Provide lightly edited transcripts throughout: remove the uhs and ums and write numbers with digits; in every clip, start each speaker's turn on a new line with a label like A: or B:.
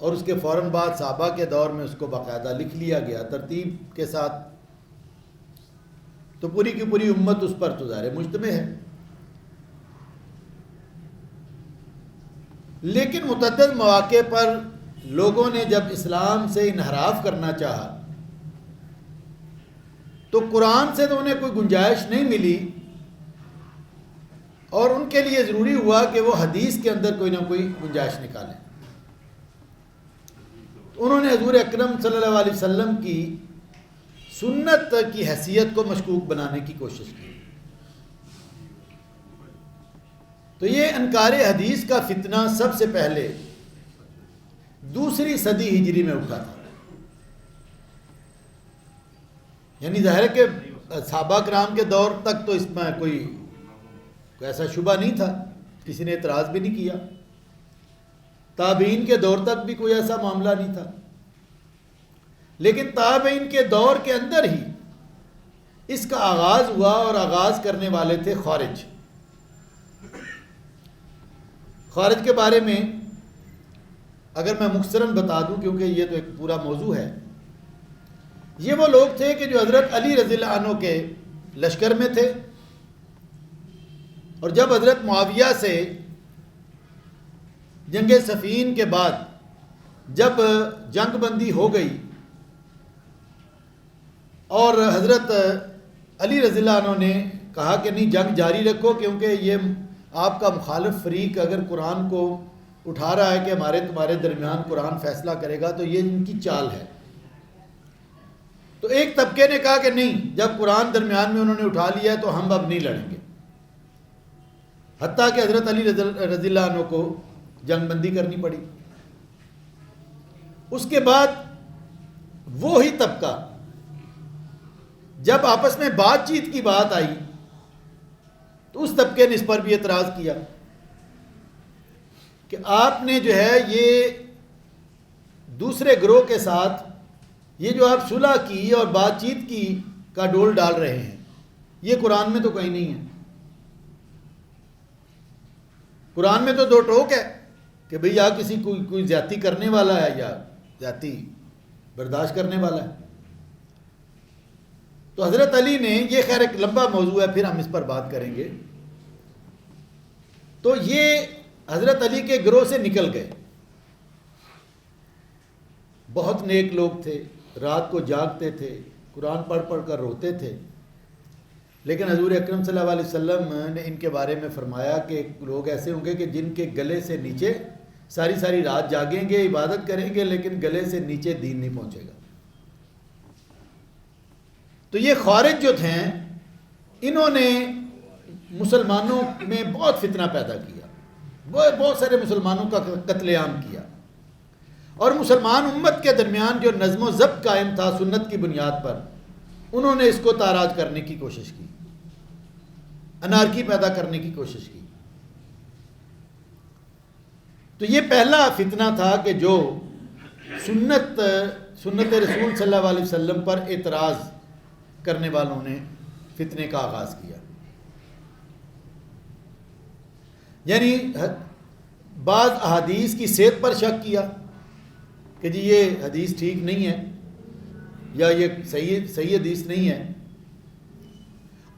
A: اور اس کے فوراً بعد صحابہ کے دور میں اس کو باقاعدہ لکھ لیا گیا ترتیب کے ساتھ، تو پوری کی پوری امت اس پر تو ظاہر مجتمع ہے۔ لیکن متعدد مواقع پر لوگوں نے جب اسلام سے انحراف کرنا چاہا تو قرآن سے تو انہیں کوئی گنجائش نہیں ملی، اور ان کے لیے ضروری ہوا کہ وہ حدیث کے اندر کوئی نہ کوئی گنجائش نکالیں۔ انہوں نے حضور اکرم صلی اللہ علیہ وسلم کی سنت کی حیثیت کو مشکوک بنانے کی کوشش کی۔ تو یہ انکار حدیث کا فتنہ سب سے پہلے دوسری صدی ہجری میں اٹھا تھا۔ یعنی ظاہر ہے کہ صحابہ کرام کے دور تک تو اس میں کوئی ایسا شبہ نہیں تھا، کسی نے اعتراض بھی نہیں کیا، تابعین کے دور تک بھی کوئی ایسا معاملہ نہیں تھا، لیکن تابعین کے دور کے اندر ہی اس کا آغاز ہوا، اور آغاز کرنے والے تھے خوارج۔ خوارج کے بارے میں اگر میں مختصراً بتا دوں، کیونکہ یہ تو ایک پورا موضوع ہے، یہ وہ لوگ تھے کہ جو حضرت علی رضی اللہ عنہ کے لشکر میں تھے، اور جب حضرت معاویہ سے جنگ صفین کے بعد جب جنگ بندی ہو گئی اور حضرت علی رضی اللہ عنہ نے کہا کہ نہیں، جنگ جاری رکھو، کیونکہ یہ آپ کا مخالف فریق اگر قرآن کو اٹھا رہا ہے کہ ہمارے تمہارے درمیان قرآن فیصلہ کرے گا، تو یہ ان کی چال ہے۔ تو ایک طبقے نے کہا کہ نہیں، جب قرآن درمیان میں انہوں نے اٹھا لیا ہے تو ہم اب نہیں لڑیں گے، حتیٰ کہ حضرت علی رضی اللہ عنہ کو جنگ بندی کرنی پڑی۔ اس کے بعد وہی طبقہ جب آپس میں بات چیت کی بات آئی تو اس طبقے نے اس پر بھی اعتراض کیا کہ آپ نے جو ہے یہ دوسرے گروہ کے ساتھ یہ جو آپ صلح کی اور بات چیت کی کا ڈول ڈال رہے ہیں، یہ قرآن میں تو کہیں نہیں ہے۔ قرآن میں تو دو ٹوک ہے کہ بھئی یا کسی کوئی زیادتی کرنے والا ہے یا زیادتی برداشت کرنے والا ہے۔ تو حضرت علی نے، یہ خیر ایک لمبا موضوع ہے، پھر ہم اس پر بات کریں گے، تو یہ حضرت علی کے گروہ سے نکل گئے۔ بہت نیک لوگ تھے، رات کو جاگتے تھے، قرآن پڑھ پڑھ کر روتے تھے، لیکن حضور اکرم صلی اللہ علیہ وسلم نے ان کے بارے میں فرمایا کہ لوگ ایسے ہوں گے کہ جن کے گلے سے نیچے ساری ساری رات جاگیں گے، عبادت کریں گے، لیکن گلے سے نیچے دین نہیں پہنچے گا۔ تو یہ خوارج جو تھے، انہوں نے مسلمانوں میں بہت فتنہ پیدا کیا، بہت سارے مسلمانوں کا قتل عام کیا، اور مسلمان امت کے درمیان جو نظم و ضبط قائم تھا سنت کی بنیاد پر، انہوں نے اس کو تاراج کرنے کی کوشش کی، انارکی پیدا کرنے کی کوشش کی۔ تو یہ پہلا فتنہ تھا کہ جو سنت رسول صلی اللہ علیہ وسلم پر اعتراض کرنے والوں نے فتنے کا آغاز کیا۔ یعنی بعض احادیث کی صحت پر شک کیا کہ جی یہ حدیث ٹھیک نہیں ہے، یا یہ صحیح حدیث نہیں ہے،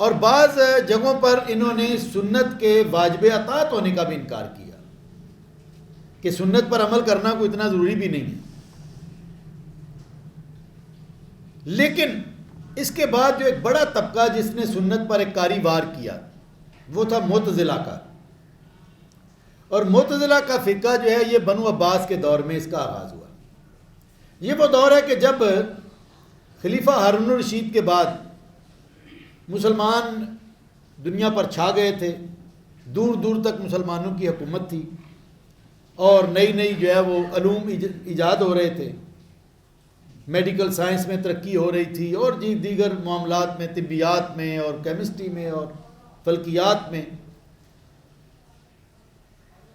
A: اور بعض جگہوں پر انہوں نے سنت کے واجب اطاعت ہونے کا بھی انکار کیا کہ سنت پر عمل کرنا کوئی اتنا ضروری بھی نہیں ہے۔ لیکن اس کے بعد جو ایک بڑا طبقہ جس نے سنت پر ایک کاری وار کیا وہ تھا معتزلہ کا، اور معتزلہ کا فرقہ جو ہے یہ بنو عباس کے دور میں اس کا آغاز ہوا۔ یہ وہ دور ہے کہ جب خلیفہ ہارون الرشید کے بعد مسلمان دنیا پر چھا گئے تھے، دور دور تک مسلمانوں کی حکومت تھی، اور نئی نئی جو ہے وہ علوم ایجاد ہو رہے تھے، میڈیکل سائنس میں ترقی ہو رہی تھی، اور دیگر معاملات میں، طبیات میں اور کیمسٹری میں اور فلکیات میں،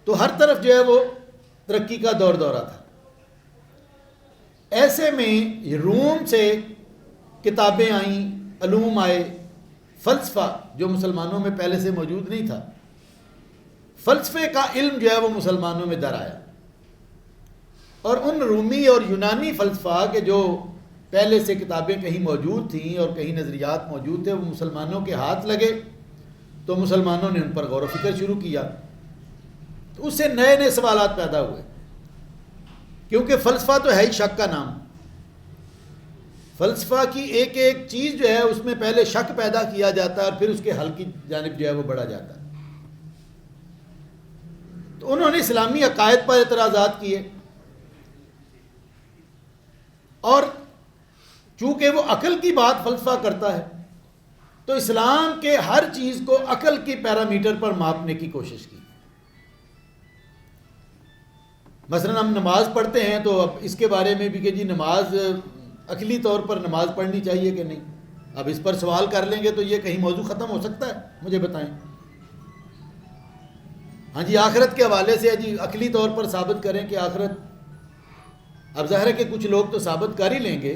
A: تو ہر طرف جو ہے وہ ترقی کا دور دورہ تھا۔ ایسے میں روم سے کتابیں آئیں، علوم آئے، فلسفہ جو مسلمانوں میں پہلے سے موجود نہیں تھا، فلسفے کا علم جو ہے وہ مسلمانوں میں در آیا، اور ان رومی اور یونانی فلسفہ کے جو پہلے سے کتابیں کہیں موجود تھیں اور کہیں نظریات موجود تھے، وہ مسلمانوں کے ہاتھ لگے تو مسلمانوں نے ان پر غور و فکر شروع کیا، تو اس سے نئے نئے سوالات پیدا ہوئے، کیونکہ فلسفہ تو ہے ہی شک کا نام۔ فلسفہ کی ایک ایک چیز جو ہے اس میں پہلے شک پیدا کیا جاتا ہے اور پھر اس کے حل کی جانب جو ہے وہ بڑھا جاتا ہے۔ تو انہوں نے اسلامی عقائد پر اعتراضات کیے، اور چونکہ وہ عقل کی بات فلسفہ کرتا ہے تو اسلام کے ہر چیز کو عقل کی پیرامیٹر پر ماپنے کی کوشش کی۔ مثلا ہم نماز پڑھتے ہیں تو اب اس کے بارے میں بھی کہ جی نماز عقلی طور پر نماز پڑھنی چاہیے کہ نہیں، اب اس پر سوال کر لیں گے تو یہ کہیں موضوع ختم ہو سکتا ہے؟ مجھے بتائیں۔ ہاں جی آخرت کے حوالے سے جی عقلی طور پر ثابت کریں کہ آخرت، اب ظاہر ہے کہ کچھ لوگ تو ثابت کر ہی لیں گے،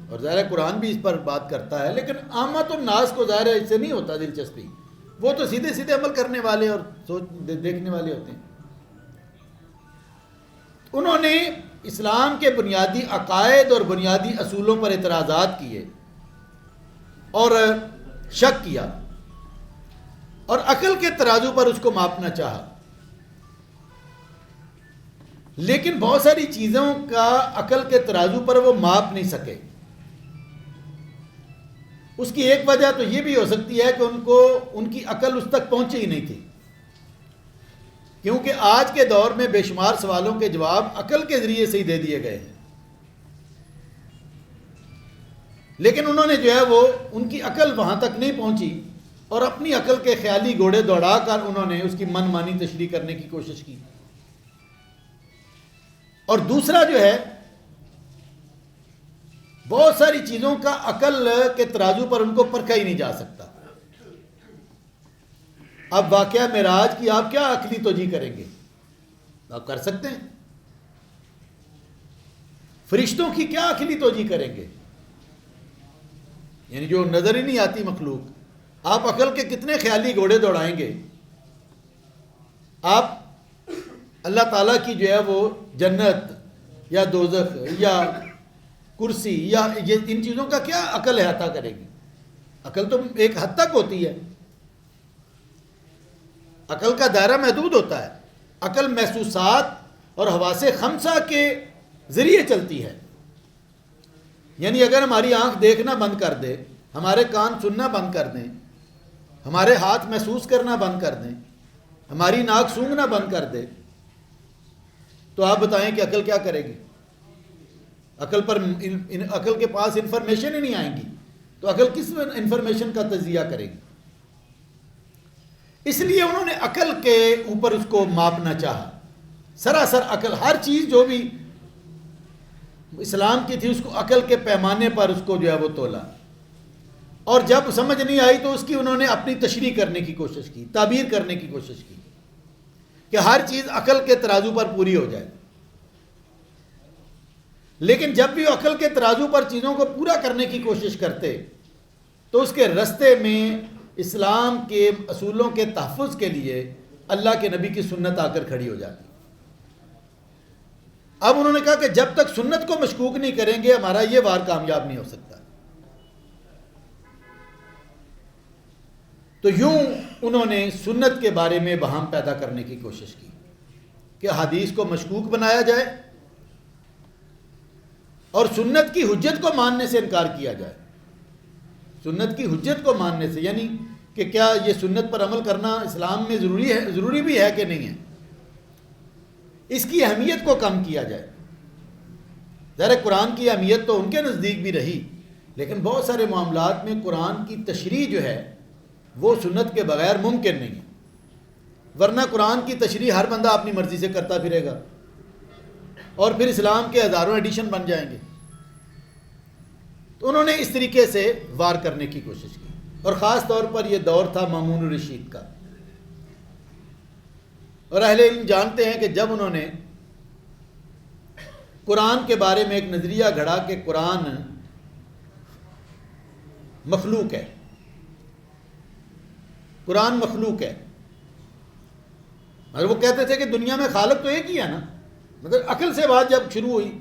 A: اور ظاہر ہے قرآن بھی اس پر بات کرتا ہے، لیکن عامت الناس کو ظاہر ہے اس سے نہیں ہوتا دلچسپی، وہ تو سیدھے سیدھے عمل کرنے والے اور سوچ دیکھنے والے ہوتے ہیں۔ انہوں نے اسلام کے بنیادی عقائد اور بنیادی اصولوں پر اعتراضات کیے اور شک کیا، اور عقل کے ترازو پر اس کو ماپنا چاہا، لیکن بہت ساری چیزوں کا عقل کے ترازو پر وہ ماپ نہیں سکے۔ اس کی ایک وجہ تو یہ بھی ہو سکتی ہے کہ ان کی عقل اس تک پہنچی ہی نہیں تھی، کیونکہ آج کے دور میں بے شمار سوالوں کے جواب عقل کے ذریعے سے ہی دے دیے گئے ہیں، لیکن انہوں نے جو ہے وہ ان کی عقل وہاں تک نہیں پہنچی، اور اپنی عقل کے خیالی گھوڑے دوڑا کر انہوں نے اس کی من مانی تشریح کرنے کی کوشش کی۔ اور دوسرا جو ہے، بہت ساری چیزوں کا عقل کے ترازو پر ان کو پرکھا ہی نہیں جا سکتا۔ اب واقعہ معراج کی آپ کیا عقلی توجیہ کریں گے؟ آپ کر سکتے ہیں؟ فرشتوں کی کیا عقلی توجیہ کریں گے؟ یعنی جو نظر ہی نہیں آتی مخلوق، آپ عقل کے کتنے خیالی گھوڑے دوڑائیں گے؟ آپ اللہ تعالیٰ کی جو ہے وہ جنت یا دوزخ یا کرسی یا ان چیزوں کا کیا عقل احاطہ کرے گی؟ عقل تو ایک حد تک ہوتی ہے، عقل کا دائرہ محدود ہوتا ہے۔ عقل محسوسات اور حواس خمسہ کے ذریعے چلتی ہے، یعنی اگر ہماری آنکھ دیکھنا بند کر دے، ہمارے کان سننا بند کر دیں، ہمارے ہاتھ محسوس کرنا بند کر دیں، ہماری ناک سونگھنا بند کر دے، تو آپ بتائیں کہ عقل کیا کرے گی؟ عقل کے پاس انفارمیشن ہی نہیں آئیں گی، تو عقل کس انفارمیشن کا تجزیہ کرے گی؟ اس لیے انہوں نے عقل کے اوپر اس کو ماپنا چاہا، سراسر عقل، ہر چیز جو بھی اسلام کی تھی اس کو عقل کے پیمانے پر اس کو جو ہے وہ تولا، اور جب سمجھ نہیں آئی تو اس کی انہوں نے اپنی تشریح کرنے کی کوشش کی، تعبیر کرنے کی کوشش کی کہ ہر چیز عقل کے ترازو پر پوری ہو جائے۔ لیکن جب بھی وہ عقل کے ترازو پر چیزوں کو پورا کرنے کی کوشش کرتے تو اس کے رستے میں اسلام کے اصولوں کے تحفظ کے لیے اللہ کے نبی کی سنت آ کر کھڑی ہو جاتی۔ اب انہوں نے کہا کہ جب تک سنت کو مشکوک نہیں کریں گے ہمارا یہ وار کامیاب نہیں ہو سکتا۔ تو یوں انہوں نے سنت کے بارے میں بہم پیدا کرنے کی کوشش کی کہ حدیث کو مشکوک بنایا جائے اور سنت کی حجت کو ماننے سے انکار کیا جائے۔ سنت کی حجت کو ماننے سے یعنی کہ کیا یہ سنت پر عمل کرنا اسلام میں ضروری بھی ہے کہ نہیں ہے، اس کی اہمیت کو کم کیا جائے۔ ظاہر قرآن کی اہمیت تو ان کے نزدیک بھی رہی، لیکن بہت سارے معاملات میں قرآن کی تشریح جو ہے وہ سنت کے بغیر ممکن نہیں ہے، ورنہ قرآن کی تشریح ہر بندہ اپنی مرضی سے کرتا پھرے گا اور پھر اسلام کے ہزاروں ایڈیشن بن جائیں گے۔ تو انہوں نے اس طریقے سے وار کرنے کی کوشش کی، اور خاص طور پر یہ دور تھا مامون الرشید کا، اور اہل علم جانتے ہیں کہ جب انہوں نے قرآن کے بارے میں ایک نظریہ گھڑا کہ قرآن مخلوق ہے، قرآن مخلوق ہے، اور وہ کہتے تھے کہ دنیا میں خالق تو ایک ہی ہے نا، مطلب عقل سے بات جب شروع ہوئی،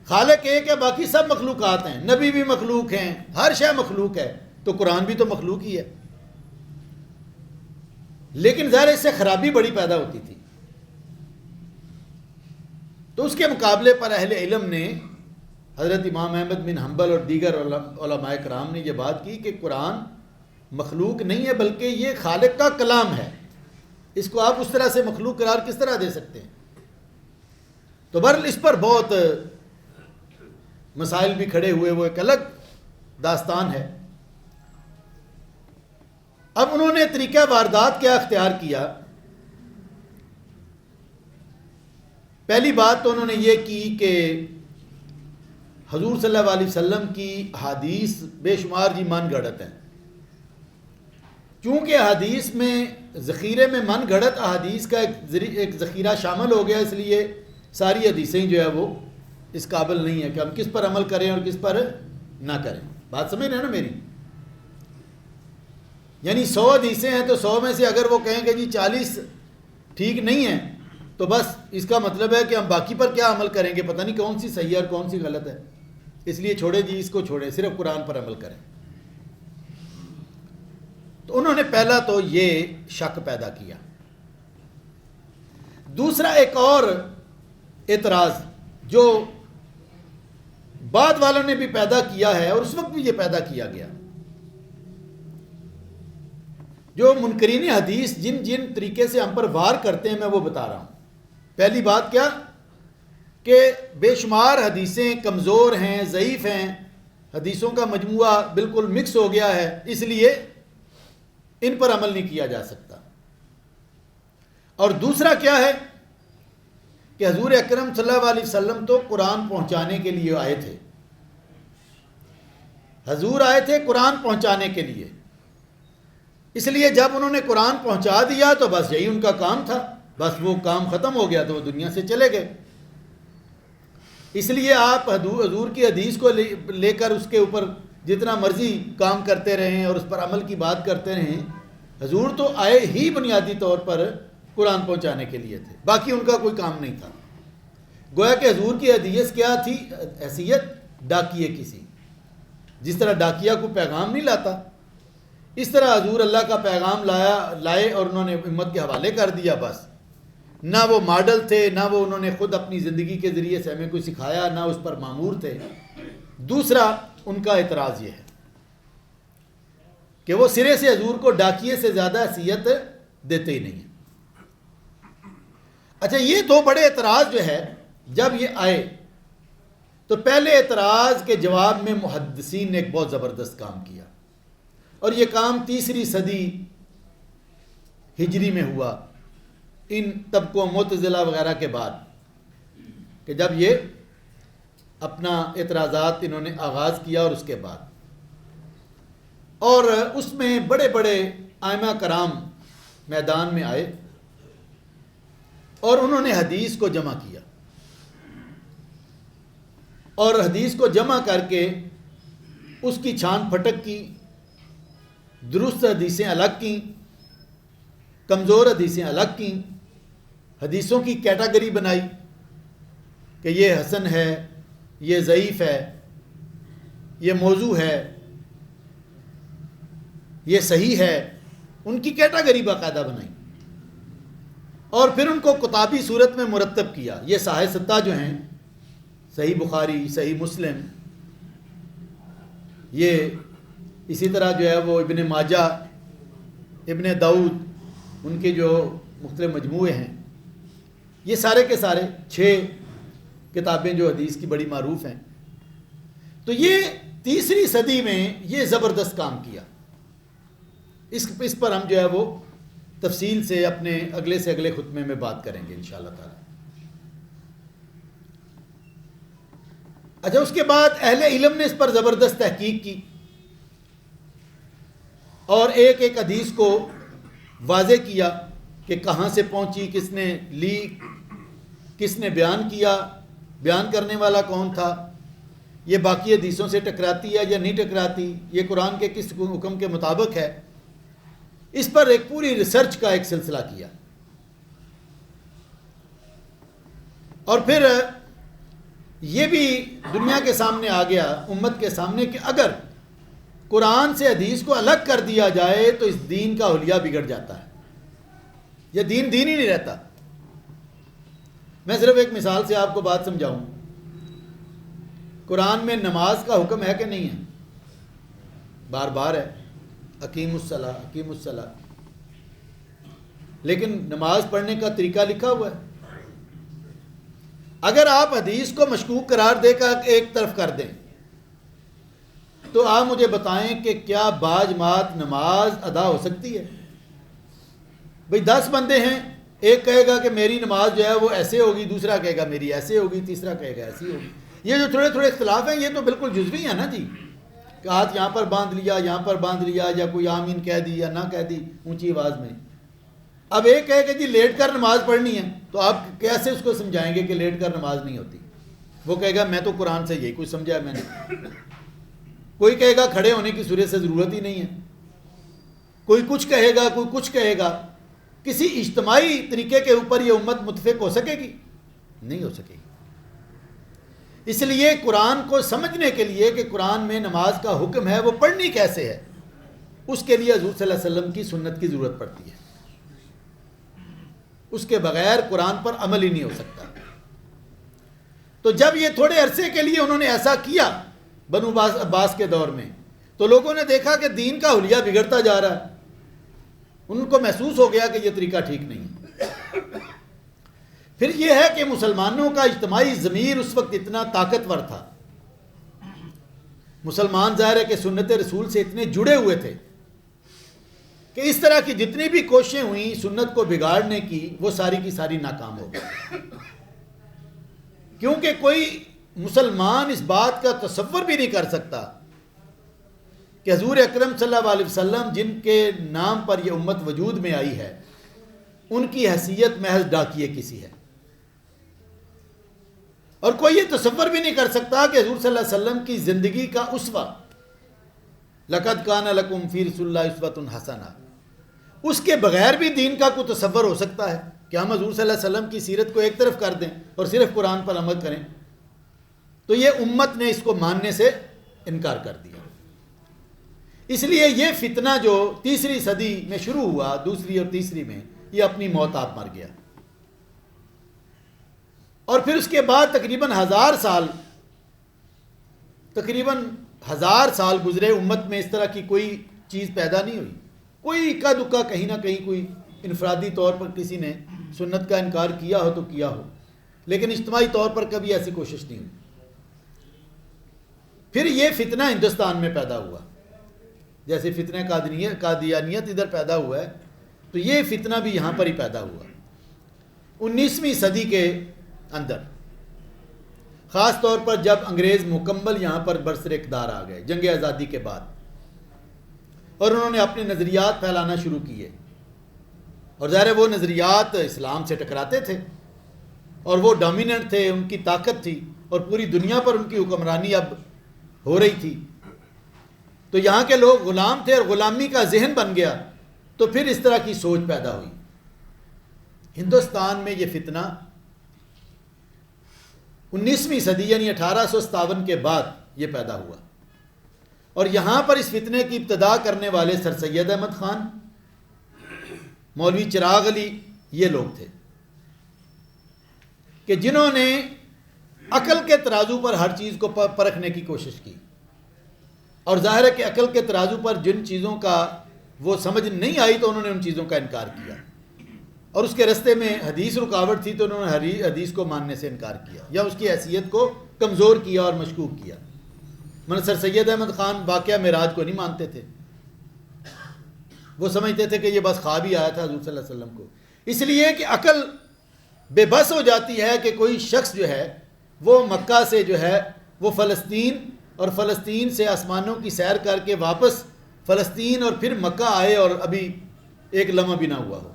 A: خالق ایک ہے، باقی سب مخلوقات ہیں، نبی بھی مخلوق ہیں، ہر شے مخلوق ہے، تو قرآن بھی تو مخلوق ہی ہے. لیکن ظاہر اس سے خرابی بڑی پیدا ہوتی تھی. تو اس کے مقابلے پر اہل علم نے، حضرت امام احمد بن حنبل اور دیگر علماء کرام نے یہ بات کی کہ قرآن مخلوق نہیں ہے بلکہ یہ خالق کا کلام ہے. اس کو آپ اس طرح سے مخلوق قرار کس طرح دے سکتے ہیں؟ تو بہرحال اس پر بہت مسائل بھی کھڑے ہوئے، وہ ایک الگ داستان ہے. اب انہوں نے طریقہ واردات کیا اختیار کیا؟ پہلی بات تو انہوں نے یہ کی کہ حضور صلی اللہ علیہ وسلم کی حدیث بے شمار جی من گھڑت ہیں. چونکہ حدیث میں ذخیرے میں من گھڑت احادیث کا ایک ذخیرہ شامل ہو گیا، اس لیے ساری حدیثیں جو ہے وہ اس قابل نہیں ہے کہ ہم کس پر عمل کریں اور کس پر نہ کریں. بات سمجھ رہے ہیں نا میری؟ یعنی 100 حدیثیں ہیں تو 100 میں سے اگر وہ کہیں کہ جی 40 ٹھیک نہیں ہیں تو بس اس کا مطلب ہے کہ ہم باقی پر کیا عمل کریں گے، پتہ نہیں کون سی صحیح ہے اور کون سی غلط ہے، اس لیے چھوڑے جی اس کو چھوڑے، صرف قرآن پر عمل کریں. تو انہوں نے پہلا تو یہ شک پیدا کیا. دوسرا ایک اور اعتراض جو بعد والوں نے بھی پیدا کیا ہے اور اس وقت بھی یہ پیدا کیا گیا، جو منکرین حدیث جن طریقے سے ہم پر وار کرتے ہیں میں وہ بتا رہا ہوں. پہلی بات کیا کہ بے شمار حدیثیں کمزور ہیں، ضعیف ہیں، حدیثوں کا مجموعہ بالکل مکس ہو گیا ہے، اس لیے ان پر عمل نہیں کیا جا سکتا. اور دوسرا کیا ہے کہ حضور اکرم صلی اللہ علیہ وسلم تو قرآن پہنچانے کے لیے آئے تھے، حضور آئے تھے قرآن پہنچانے کے لیے، اس لیے جب انہوں نے قرآن پہنچا دیا تو بس یہی ان کا کام تھا، بس وہ کام ختم ہو گیا تو وہ دنیا سے چلے گئے. اس لیے آپ حضور کی حدیث کو لے کر اس کے اوپر جتنا مرضی کام کرتے رہیں اور اس پر عمل کی بات کرتے رہیں، حضور تو آئے ہی بنیادی طور پر قرآن پہنچانے کے لیے تھے، باقی ان کا کوئی کام نہیں تھا. گویا کہ حضور کی حدیث کیا تھی؟ حیثیت ڈاکیے کسی، جس طرح ڈاکیا کو پیغام نہیں لاتا، اس طرح حضور اللہ کا پیغام لائے اور انہوں نے امت کے حوالے کر دیا. بس نہ وہ ماڈل تھے، نہ وہ انہوں نے خود اپنی زندگی کے ذریعے سے ہمیں کوئی سکھایا، نہ اس پر مامور تھے. دوسرا ان کا اعتراض یہ ہے کہ وہ سرے سے حضور کو ڈاکیے سے زیادہ حیثیت دیتے ہی نہیں ہیں. اچھا، یہ دو بڑے اعتراض جو ہے جب یہ آئے تو پہلے اعتراض کے جواب میں محدثین نے ایک بہت زبردست کام کیا، اور یہ کام 3 صدی ہجری میں ہوا، ان طبقوں معتزلہ وغیرہ کے بعد، کہ جب یہ اپنا اعتراضات انہوں نے آغاز کیا اور اس کے بعد، اور اس میں بڑے بڑے ائمہ کرام میدان میں آئے اور انہوں نے حدیث کو جمع کیا، اور حدیث کو جمع کر کے اس کی چھان پھٹک کی، درست حدیثیں الگ کیں، کمزور حدیثیں الگ کیں، حدیثوں کی کیٹاگری بنائی کہ یہ حسن ہے، یہ ضعیف ہے، یہ موضوع ہے، یہ صحیح ہے، ان کی کیٹاگری باقاعدہ بنائی، اور پھر ان کو کتابی صورت میں مرتب کیا. یہ صحاح 7 جو ہیں، صحیح بخاری، صحیح مسلم، یہ اسی طرح جو ہے وہ ابن ماجہ، ابن داؤد، ان کے جو مختلف مجموعے ہیں، یہ سارے کے سارے 6 کتابیں جو حدیث کی بڑی معروف ہیں. تو یہ 3 صدی میں یہ زبردست کام کیا. اس پر ہم جو ہے وہ تفصیل سے اپنے اگلے سے اگلے خطبے میں بات کریں گے انشاءاللہ تعالی. اچھا، اس کے بعد اہل علم نے اس پر زبردست تحقیق کی اور ایک ایک حدیث کو واضح کیا کہ کہاں سے پہنچی، کس نے لی، کس نے بیان کیا، بیان کرنے والا کون تھا، یہ باقی حدیثوں سے ٹکراتی ہے یا نہیں ٹکراتی، یہ قرآن کے کس حکم کے مطابق ہے. اس پر ایک پوری ریسرچ کا ایک سلسلہ کیا. اور پھر یہ بھی دنیا کے سامنے آ گیا، امت کے سامنے، کہ اگر قرآن سے حدیث کو الگ کر دیا جائے تو اس دین کا حلیہ بگڑ جاتا ہے، یہ دین ہی نہیں رہتا۔ میں صرف ایک مثال سے آپ کو بات سمجھاؤں، قرآن میں نماز کا حکم ہے کہ نہیں ہے؟ بار بار ہے، اقیم الصلاۃ اقیم الصلاۃ، لیکن نماز پڑھنے کا طریقہ لکھا ہوا ہے۔ اگر آپ حدیث کو مشکوک قرار دے کر ایک طرف کر دیں تو آپ مجھے بتائیں کہ کیا باجماعت نماز ادا ہو سکتی ہے؟ بھئی 10 بندے ہیں، ایک کہے گا کہ میری نماز جو ہے وہ ایسے ہوگی، دوسرا کہے گا میری ایسے ہوگی، تیسرا کہے گا ایسی ہوگی۔ یہ جو تھوڑے تھوڑے اختلاف ہیں یہ تو بالکل جزوی ہیں نا جی، کہ ہاتھ یہاں پر باندھ لیا، یہاں پر باندھ لیا، یا کوئی آمین کہہ دی یا نہ کہہ دی اونچی آواز میں۔ اب ایک کہے کہ جی لیٹ کر نماز پڑھنی ہے، تو آپ کیسے اس کو سمجھائیں گے کہ لیٹ کر نماز نہیں ہوتی؟ وہ کہے گا میں تو قرآن سے یہی کچھ سمجھا ہے میں نے۔ کوئی کہے گا کھڑے ہونے کی صورت سے ضرورت ہی نہیں ہے، کوئی کچھ کہے گا، کوئی کچھ کہے گا۔ کسی اجتماعی طریقے کے اوپر یہ امت متفق ہو سکے گی؟ نہیں ہو سکے گی۔ اس لیے قرآن کو سمجھنے کے لیے کہ قرآن میں نماز کا حکم ہے، وہ پڑھنی کیسے ہے، اس کے لیے حضور صلی اللہ علیہ وسلم کی سنت کی ضرورت پڑتی ہے۔ اس کے بغیر قرآن پر عمل ہی نہیں ہو سکتا۔ تو جب یہ تھوڑے عرصے کے لیے انہوں نے ایسا کیا بنو عباس کے دور میں، تو لوگوں نے دیکھا کہ دین کا حلیہ بگڑتا جا رہا ہے، ان کو محسوس ہو گیا کہ یہ طریقہ ٹھیک نہیں ہے۔ پھر یہ ہے کہ مسلمانوں کا اجتماعی ضمیر اس وقت اتنا طاقتور تھا، مسلمان ظاہر ہے کہ سنت رسول سے اتنے جڑے ہوئے تھے کہ اس طرح کی جتنی بھی کوششیں ہوئیں سنت کو بگاڑنے کی، وہ ساری کی ساری ناکام ہو گئی، کیونکہ کوئی مسلمان اس بات کا تصور بھی نہیں کر سکتا کہ حضور اکرم صلی اللہ علیہ وسلم جن کے نام پر یہ امت وجود میں آئی ہے، ان کی حیثیت محض ڈاکیے کسی ہے۔ اور کوئی یہ تصور بھی نہیں کر سکتا کہ حضور صلی اللہ علیہ وسلم کی زندگی کا اسوہ، لَقَدْ كَانَ لَكُمْ فِي رَسُولِ اللَّهِ أُسْوَةٌ حَسَنَةٌ، اس کے بغیر بھی دین کا کوئی تصور ہو سکتا ہے کہ ہم حضور صلی اللہ علیہ وسلم کی سیرت کو ایک طرف کر دیں اور صرف قرآن پر عمل کریں؟ تو یہ امت نے اس کو ماننے سے انکار کر دیا۔ اس لیے یہ فتنہ جو تیسری صدی میں شروع ہوا، دوسری اور تیسری میں، یہ اپنی موت آپ مر گیا۔ اور پھر اس کے بعد تقریباً 1000 سال گزرے، امت میں اس طرح کی کوئی چیز پیدا نہیں ہوئی، کوئی اکا دکا کہیں نہ کہیں کوئی انفرادی طور پر کسی نے سنت کا انکار کیا ہو تو کیا ہو، لیکن اجتماعی طور پر کبھی ایسی کوشش نہیں ہوئی۔ پھر یہ فتنہ ہندوستان میں پیدا ہوا، جیسے فتنہ قادیانیت ادھر پیدا ہوا ہے، تو یہ فتنہ بھی یہاں پر ہی پیدا ہوا 19ویں صدی کے اندر، خاص طور پر جب انگریز مکمل یہاں پر برسر اقتدار آ گئے جنگ آزادی کے بعد، اور انہوں نے اپنے نظریات پھیلانا شروع کیے، اور ظاہر ہے وہ نظریات اسلام سے ٹکراتے تھے، اور وہ ڈومیننٹ تھے، ان کی طاقت تھی، اور پوری دنیا پر ان کی حکمرانی اب ہو رہی تھی، تو یہاں کے لوگ غلام تھے اور غلامی کا ذہن بن گیا، تو پھر اس طرح کی سوچ پیدا ہوئی۔ ہندوستان میں یہ فتنہ 19ویں صدی یعنی 1857 کے بعد یہ پیدا ہوا، اور یہاں پر اس فتنے کی ابتدا کرنے والے سر سید احمد خان، مولوی چراغ علی، یہ لوگ تھے کہ جنہوں نے عقل کے ترازو پر ہر چیز کو پرکھنے کی کوشش کی، اور ظاہر ہے کہ عقل کے ترازو پر جن چیزوں کا وہ سمجھ نہیں آئی تو انہوں نے ان چیزوں کا انکار کیا، اور اس کے رستے میں حدیث رکاوٹ تھی تو انہوں نے حدیث کو ماننے سے انکار کیا یا اس کی حیثیت کو کمزور کیا اور مشکوک کیا۔ سر سید احمد خان واقعہ معراج کو نہیں مانتے تھے، وہ سمجھتے تھے کہ یہ بس خواب ہی آیا تھا حضور صلی اللہ علیہ وسلم کو، اس لیے کہ عقل بے بس ہو جاتی ہے کہ کوئی شخص جو ہے وہ مکہ سے جو ہے وہ فلسطین، اور فلسطین سے آسمانوں کی سیر کر کے واپس فلسطین اور پھر مکہ آئے اور ابھی ایک لمحہ بھی نہ ہوا ہو۔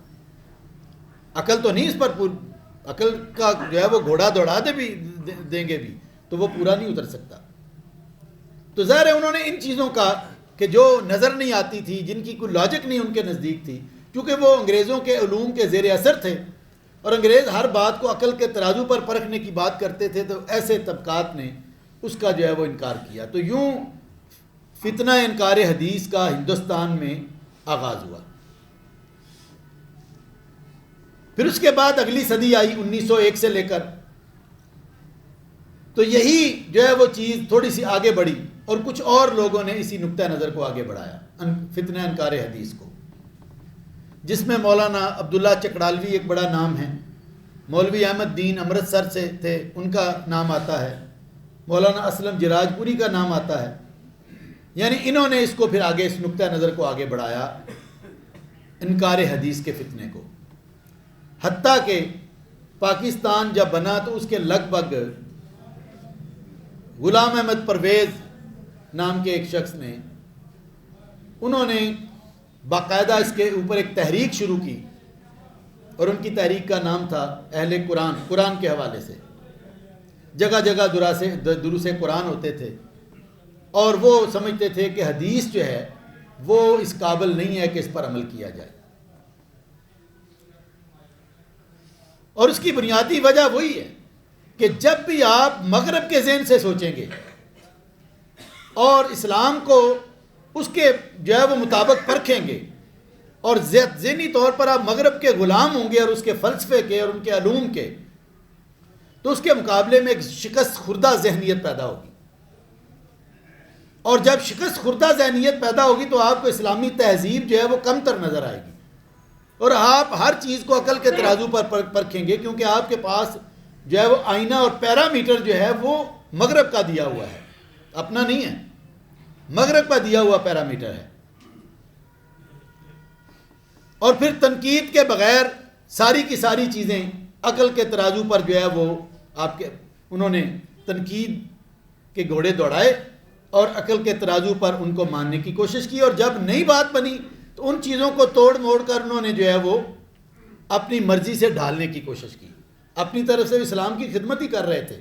A: عقل تو نہیں اس پر عقل کا جو ہے وہ گھوڑا دوڑا دیں گے بھی تو وہ پورا نہیں اتر سکتا۔ تو ظاہر ہے انہوں نے ان چیزوں کا کہ جو نظر نہیں آتی تھی، جن کی کوئی لاجک نہیں ان کے نزدیک تھی، کیونکہ وہ انگریزوں کے علوم کے زیر اثر تھے، اور انگریز ہر بات کو عقل کے ترازو پر پرکھنے کی بات کرتے تھے، تو ایسے طبقات نے اس کا جو ہے وہ انکار کیا. تو یوں فتنہ انکار حدیث کا ہندوستان میں آغاز ہوا. پھر اس کے بعد اگلی صدی آئی 1901 سے لے کر، تو یہی جو ہے وہ چیز تھوڑی سی آگے بڑھی اور کچھ اور لوگوں نے اسی نقطہ نظر کو آگے بڑھایا، فتنہ انکار حدیث کو، جس میں مولانا عبداللہ چکڑالوی ایک بڑا نام ہے، مولوی احمد دین امرتسر سے تھے، ان کا نام آتا ہے، مولانا اسلم جراج پوری کا نام آتا ہے. یعنی انہوں نے اس کو پھر آگے، اس نقطہ نظر کو آگے بڑھایا انکار حدیث کے فتنے کو. حتیٰ کہ پاکستان جب بنا تو اس کے لگ بھگ غلام احمد پرویز نام کے ایک شخص نے، انہوں نے باقاعدہ اس کے اوپر ایک تحریک شروع کی، اور ان کی تحریک کا نام تھا اہل قرآن. قرآن کے حوالے سے جگہ جگہ دروس قرآن ہوتے تھے، اور وہ سمجھتے تھے کہ حدیث جو ہے وہ اس قابل نہیں ہے کہ اس پر عمل کیا جائے. اور اس کی بنیادی وجہ وہی ہے کہ جب بھی آپ مغرب کے ذہن سے سوچیں گے اور اسلام کو اس کے جو ہے وہ مطابق پرکھیں گے، اور ذہنی طور پر آپ مغرب کے غلام ہوں گے اور اس کے فلسفے کے اور ان کے علوم کے، تو اس کے مقابلے میں ایک شکست خوردہ ذہنیت پیدا ہوگی. اور جب شکست خوردہ ذہنیت پیدا ہوگی تو آپ کو اسلامی تہذیب جو ہے وہ کم تر نظر آئے گی، اور آپ ہر چیز کو عقل کے ترازو پر پرکھیں گے، کیونکہ آپ کے پاس جو ہے وہ آئینہ اور پیرامیٹر جو ہے وہ مغرب کا دیا ہوا ہے، اپنا نہیں ہے، مغرب کا دیا ہوا پیرامیٹر ہے. اور پھر تنقید کے بغیر ساری کی ساری چیزیں عقل کے ترازو پر جو ہے وہ انہوں نے تنقید کے گھوڑے دوڑائے اور عقل کے ترازو پر ان کو ماننے کی کوشش کی. اور جب نئی بات بنی تو ان چیزوں کو توڑ موڑ کر انہوں نے جو ہے وہ اپنی مرضی سے ڈھالنے کی کوشش کی. اپنی طرف سے وہ اسلام کی خدمت ہی کر رہے تھے،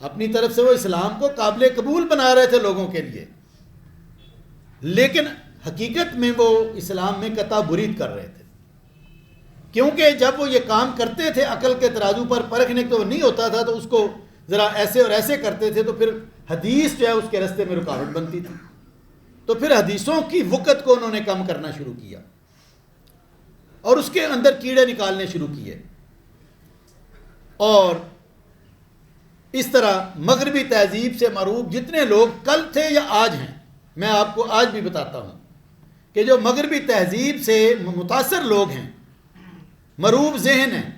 A: اپنی طرف سے وہ اسلام کو قابل قبول بنا رہے تھے لوگوں کے لیے، لیکن حقیقت میں وہ اسلام میں قطع برید کر رہے تھے. کیونکہ جب وہ یہ کام کرتے تھے عقل کے ترازو پر پرکھنے تو نہیں ہوتا تھا، تو اس کو ذرا ایسے اور ایسے کرتے تھے، تو پھر حدیث جو ہے اس کے راستے میں رکاوٹ بنتی تھی. تو پھر حدیثوں کی وقت کو انہوں نے کم کرنا شروع کیا اور اس کے اندر کیڑے نکالنے شروع کیے. اور اس طرح مغربی تہذیب سے معروف جتنے لوگ کل تھے یا آج ہیں، میں آپ کو آج بھی بتاتا ہوں کہ جو مغربی تہذیب سے متاثر لوگ ہیں، معروف ذہن ہیں،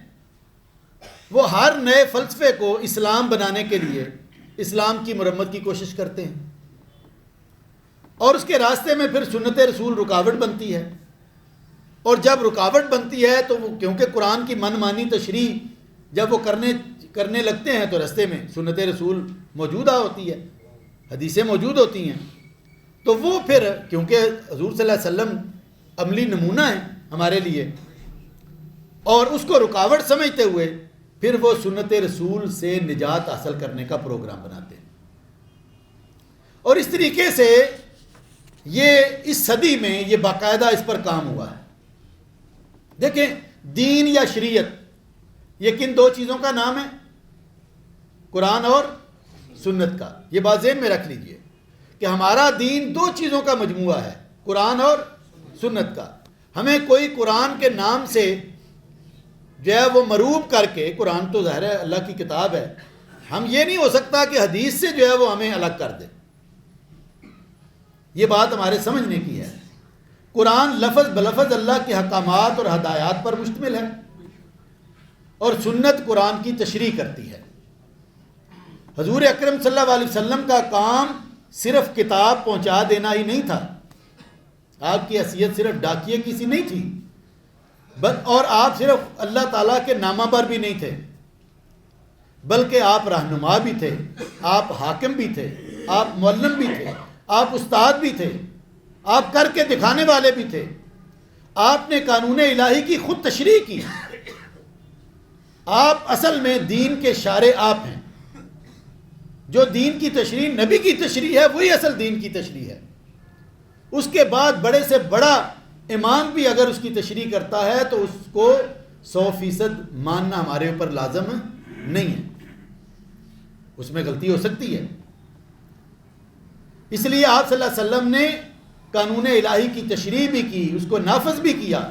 A: وہ ہر نئے فلسفے کو اسلام بنانے کے لیے اسلام کی مرمت کی کوشش کرتے ہیں، اور اس کے راستے میں پھر سنت رسول رکاوٹ بنتی ہے. اور جب رکاوٹ بنتی ہے تو وہ کیونکہ قرآن کی من مانی تشریح جب وہ کرنے لگتے ہیں تو راستے میں سنت رسول موجودہ ہوتی ہے، حدیثیں موجود ہوتی ہیں، تو وہ پھر کیونکہ حضور صلی اللہ علیہ وسلم عملی نمونہ ہیں ہمارے لیے، اور اس کو رکاوٹ سمجھتے ہوئے پھر وہ سنت رسول سے نجات حاصل کرنے کا پروگرام بناتے ہیں. اور اس طریقے سے یہ اس صدی میں یہ باقاعدہ اس پر کام ہوا ہے. دیکھیں، دین یا شریعت یہ کن دو چیزوں کا نام ہے؟ قرآن اور سنت کا. یہ بات ذہن میں رکھ لیجئے کہ ہمارا دین دو چیزوں کا مجموعہ ہے، قرآن اور سنت کا. ہمیں کوئی قرآن کے نام سے جو ہے وہ مروب کر کے، قرآن تو ظاہر ہے اللہ کی کتاب ہے، ہم یہ نہیں ہو سکتا کہ حدیث سے جو ہے وہ ہمیں الگ کر دے. یہ بات ہمارے سمجھنے کی ہے. قرآن لفظ بلفظ اللہ کے حکامات اور ہدایات پر مشتمل ہے، اور سنت قرآن کی تشریح کرتی ہے. حضور اکرم صلی اللہ علیہ وسلم کا کام صرف کتاب پہنچا دینا ہی نہیں تھا. آپ کی حیثیت صرف ڈاکیے کی سی نہیں تھی، اور آپ صرف اللہ تعالیٰ کے نامہ پر بھی نہیں تھے، بلکہ آپ رہنما بھی تھے، آپ حاکم بھی تھے، آپ معلم بھی تھے، آپ استاد بھی تھے، آپ کر کے دکھانے والے بھی تھے. آپ نے قانون الہی کی خود تشریح کی. آپ اصل میں دین کے شارع آپ ہیں. جو دین کی تشریح نبی کی تشریح ہے وہی اصل دین کی تشریح ہے. اس کے بعد بڑے سے بڑا امام بھی اگر اس کی تشریح کرتا ہے تو اس کو 100% ماننا ہمارے اوپر لازم نہیں ہے، اس میں غلطی ہو سکتی ہے۔ اس لیے آپ صلی اللہ علیہ وسلم نے قانون الہی کی تشریح بھی کی، اس کو نافذ بھی کیا،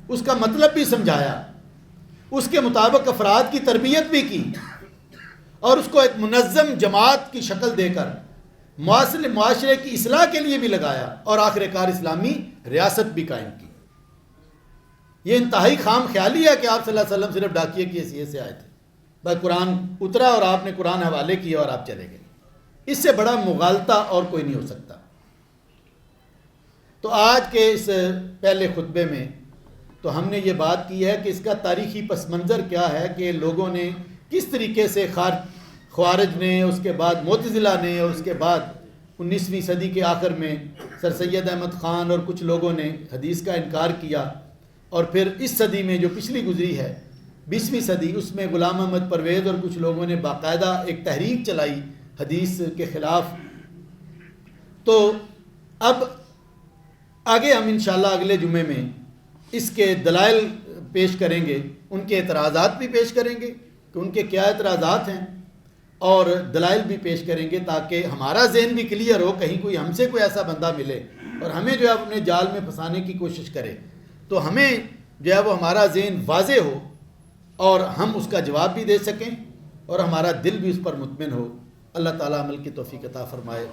A: اس کا مطلب بھی سمجھایا، اس کے مطابق افراد کی تربیت بھی کی، اور اس کو ایک منظم جماعت کی شکل دے کر معاشرے کی اصلاح کے لیے بھی لگایا، اور آخر کار اسلامی ریاست بھی قائم کی۔ یہ انتہائی خام خیالی ہے کہ آپ صلی اللہ علیہ وسلم صرف ڈاکیے کی حیثیت سے آئے تھے، بس قرآن اترا اور آپ نے قرآن حوالے کیا اور آپ چلے گئے۔ اس سے بڑا مغالطہ اور کوئی نہیں ہو سکتا۔ تو آج کے اس پہلے خطبے میں تو ہم نے یہ بات کی ہے کہ اس کا تاریخی پس منظر کیا ہے، کہ لوگوں نے کس طریقے سے خوارج نے، اس کے بعد معتزلہ نے، اور اس کے بعد 19ویں صدی کے آخر میں سر سید احمد خان اور کچھ لوگوں نے حدیث کا انکار کیا، اور پھر اس صدی میں جو پچھلی گزری ہے 20ویں صدی، اس میں غلام احمد پرویز اور کچھ لوگوں نے باقاعدہ ایک تحریک چلائی حدیث کے خلاف۔ تو اب آگے ہم انشاءاللہ اگلے جمعے میں اس کے دلائل پیش کریں گے، ان کے اعتراضات بھی پیش کریں گے کہ ان کے کیا اعتراضات ہیں، اور دلائل بھی پیش کریں گے تاکہ ہمارا ذہن بھی کلیئر ہو۔ کہیں کوئی ہم سے کوئی ایسا بندہ ملے اور ہمیں جو ہے اپنے جال میں پھنسانے کی کوشش کرے، تو ہمیں جو ہے وہ ہمارا ذہن واضح ہو اور ہم اس کا جواب بھی دے سکیں، اور ہمارا دل بھی اس پر مطمئن ہو۔ اللہ تعالیٰ عمل کی توفیق عطا فرمائے۔